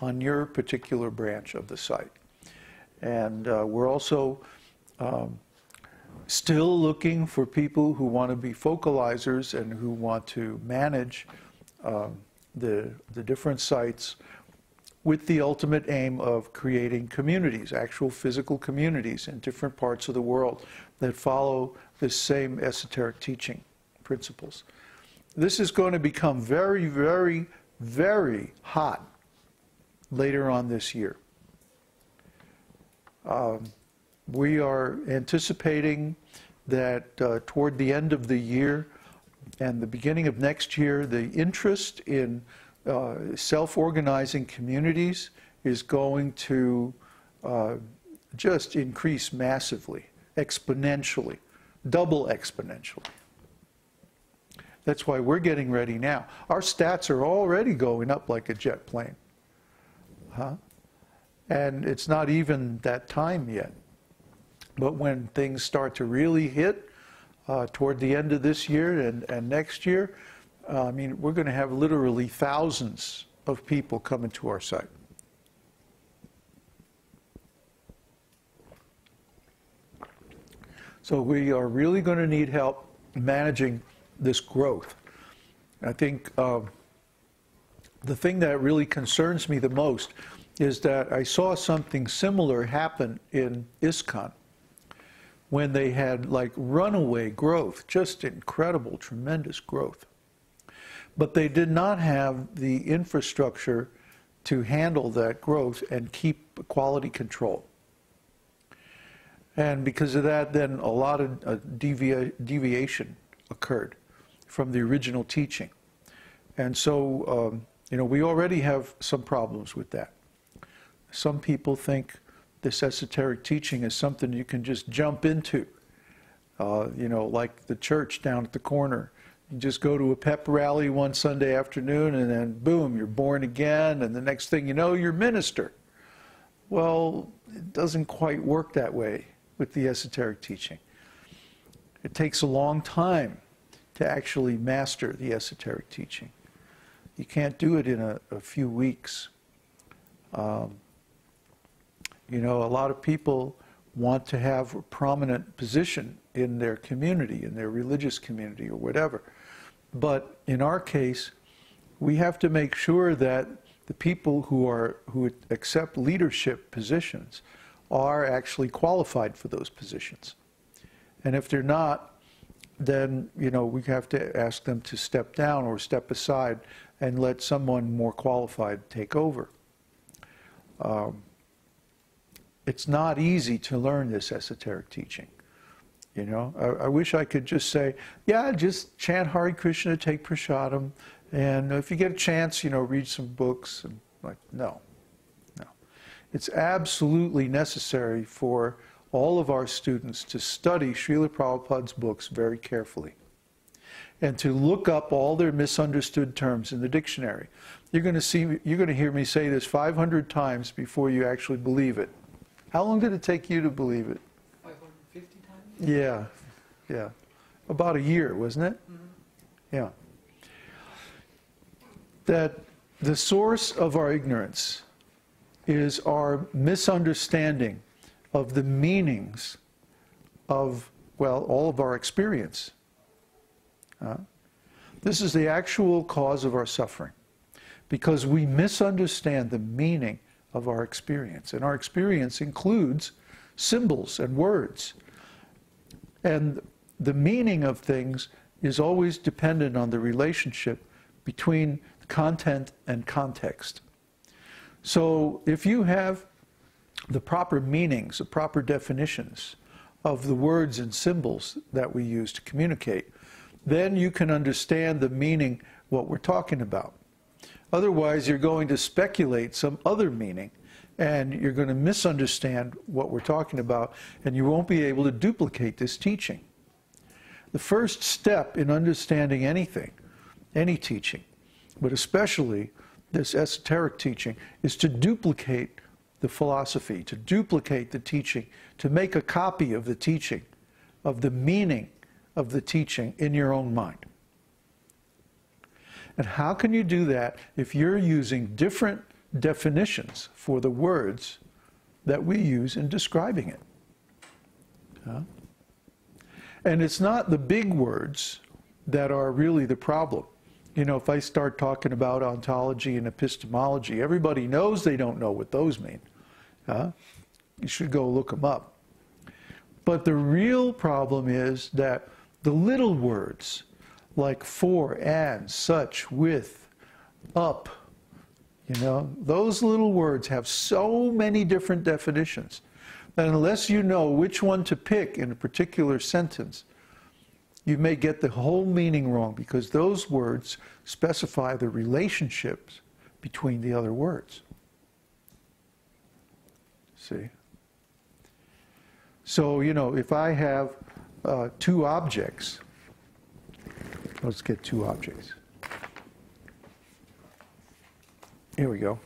on your particular branch of the site. And we're also still looking for people who want to be focalizers and who want to manage the different sites with the ultimate aim of creating communities, actual physical communities in different parts of the world that follow this same esoteric teaching principles. This is going to become very, very, very hot later on this year. We are anticipating that toward the end of the year and the beginning of next year, the interest in self-organizing communities is going to just increase massively, exponentially, double exponentially. That's why we're getting ready now. Our stats are already going up like a jet plane. And it's not even that time yet. But when things start to really hit toward the end of this year and next year, I mean, we're going to have literally thousands of people coming to our site. So we are really going to need help managing this growth. I think the thing that really concerns me the most is that I saw something similar happen in ISKCON when they had like runaway growth, just incredible, tremendous growth. But they did not have the infrastructure to handle that growth and keep quality control. And because of that, then a lot of deviation occurred from the original teaching. And so, you know, we already have some problems with that. Some people think this esoteric teaching is something you can just jump into, you know, like the church down at the corner. You just go to a pep rally one Sunday afternoon and then boom, you're born again, and the next thing you know, you're minister. Well, it doesn't quite work that way with the esoteric teaching. It takes a long time to actually master the esoteric teaching. You can't do it in a few weeks. You know, a lot of people want to have a prominent position in their community, in their religious community or whatever. But in our case, we have to make sure that the people who accept leadership positions are actually qualified for those positions. And if they're not, then, you know, we have to ask them to step down or step aside and let someone more qualified take over. It's not easy to learn this esoteric teaching. You know, I wish I could just say, yeah, just chant Hare Krishna, take prasadam, and if you get a chance, you know, read some books. And like, no. It's absolutely necessary for all of our students to study Srila Prabhupada's books very carefully and to look up all their misunderstood terms in the dictionary. You're going to hear me say this 500 times before you actually believe it. How long did it take you to believe it? 550 times? Yeah. About a year, wasn't it? Mm-hmm. Yeah. That the source of our ignorance is our misunderstanding of the meanings of, well, all of our experience. This is the actual cause of our suffering, because we misunderstand the meaning of our experience. And our experience includes symbols and words. And the meaning of things is always dependent on the relationship between content and context. So if you have the proper meanings, the proper definitions of the words and symbols that we use to communicate, then you can understand the meaning, what we're talking about. Otherwise, you're going to speculate some other meaning, and you're going to misunderstand what we're talking about, and you won't be able to duplicate this teaching. The first step in understanding anything, any teaching, but especially this esoteric teaching, is to duplicate the philosophy, to duplicate the teaching, to make a copy of the teaching, of the meaning of the teaching in your own mind. And how can you do that if you're using different definitions for the words that we use in describing it. And it's not the big words that are really the problem. You know, if I start talking about ontology and epistemology, everybody knows they don't know what those mean. You should go look them up. But the real problem is that the little words, like for, and, such, with, up, you know, those little words have so many different definitions that unless you know which one to pick in a particular sentence, you may get the whole meaning wrong, because those words specify the relationships between the other words. See? So, you know, if I have two objects, let's get two objects. Here we go.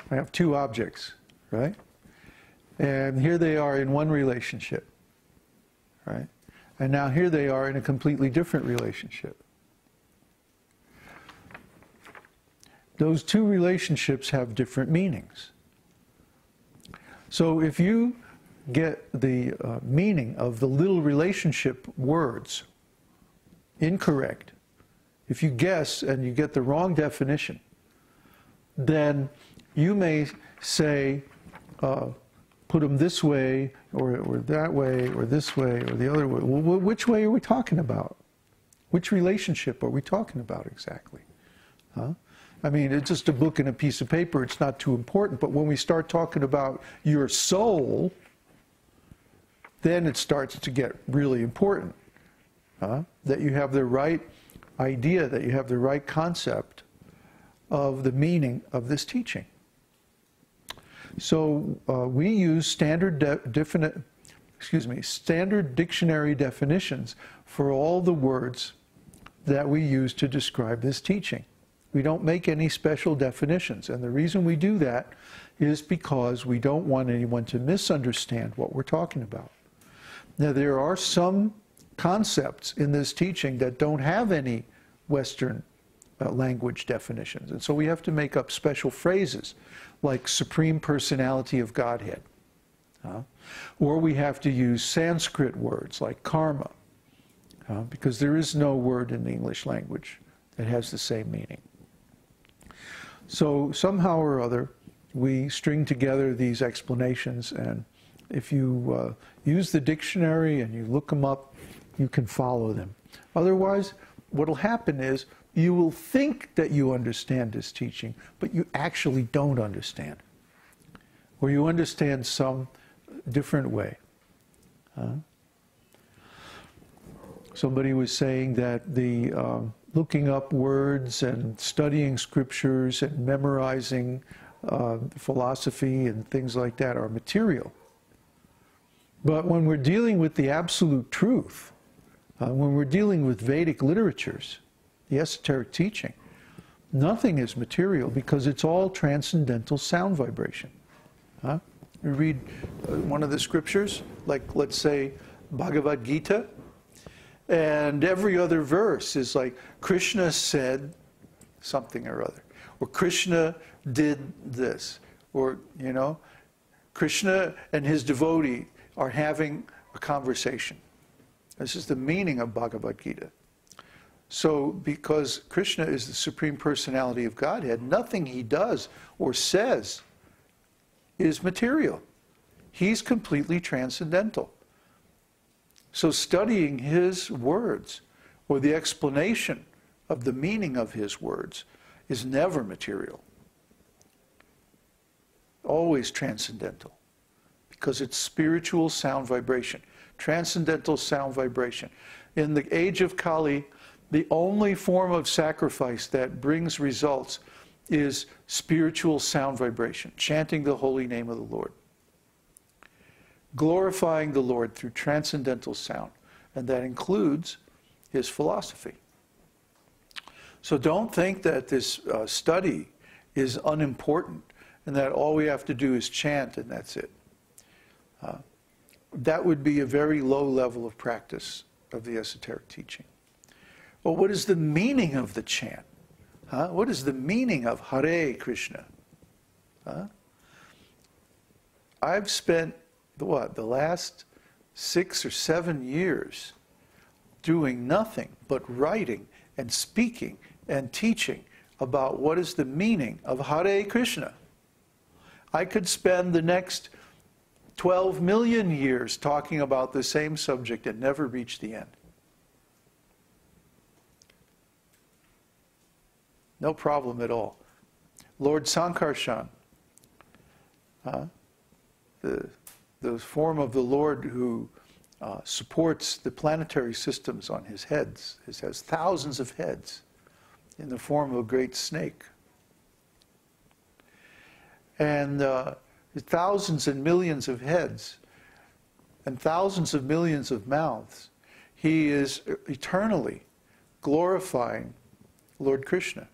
I have two objects, right? And here they are in one relationship, right? And now here they are in a completely different relationship. Those two relationships have different meanings. So if you get the meaning of the little relationship words incorrect, if you guess and you get the wrong definition, then you may say, put them this way, or that way, or this way, or the other way. Well, which way are we talking about? Which relationship are we talking about exactly? I mean, it's just a book and a piece of paper. It's not too important. But when we start talking about your soul, then it starts to get really important. That you have the right idea, that you have the right concept of the meaning of this teaching. So we use standard dictionary definitions for all the words that we use to describe this teaching. We don't make any special definitions, and the reason we do that is because we don't want anyone to misunderstand what we're talking about. Now, there are some concepts in this teaching that don't have any Western language definitions, and so we have to make up special phrases like Supreme Personality of Godhead. Or we have to use Sanskrit words like karma, because there is no word in the English language that has the same meaning. So somehow or other, we string together these explanations, and if you use the dictionary and you look them up, you can follow them. Otherwise, what will happen is you will think that you understand this teaching, but you actually don't understand. Or you understand some different way. Somebody was saying that the looking up words and studying scriptures and memorizing philosophy and things like that are material. But when we're dealing with the absolute truth, when we're dealing with Vedic literatures, the esoteric teaching, nothing is material because it's all transcendental sound vibration. You read one of the scriptures, like let's say Bhagavad-gītā, and every other verse is like, Krishna said something or other, or Krishna did this, or, you know, Krishna and his devotee are having a conversation. This is the meaning of Bhagavad-gītā. So, because Krishna is the Supreme Personality of Godhead, nothing he does or says is material. He's completely transcendental. So studying his words, or the explanation of the meaning of his words, is never material. Always transcendental. Because it's spiritual sound vibration. Transcendental sound vibration. In the age of Kali, the only form of sacrifice that brings results is spiritual sound vibration, chanting the holy name of the Lord. Glorifying the Lord through transcendental sound, and that includes his philosophy. So don't think that this study is unimportant and that all we have to do is chant and that's it. That would be a very low level of practice of the esoteric teaching. Well, what is the meaning of the chant? Huh? What is the meaning of Hare Krishna? Huh? I've spent, the last 6 or 7 years doing nothing but writing and speaking and teaching about what is the meaning of Hare Krishna. I could spend the next 12 million years talking about the same subject and never reach the end. No problem at all. Lord Sankarshan, the form of the Lord who supports the planetary systems on his heads, has thousands of heads in the form of a great snake. And thousands and millions of heads and thousands of millions of mouths. He is eternally glorifying Lord Krishna.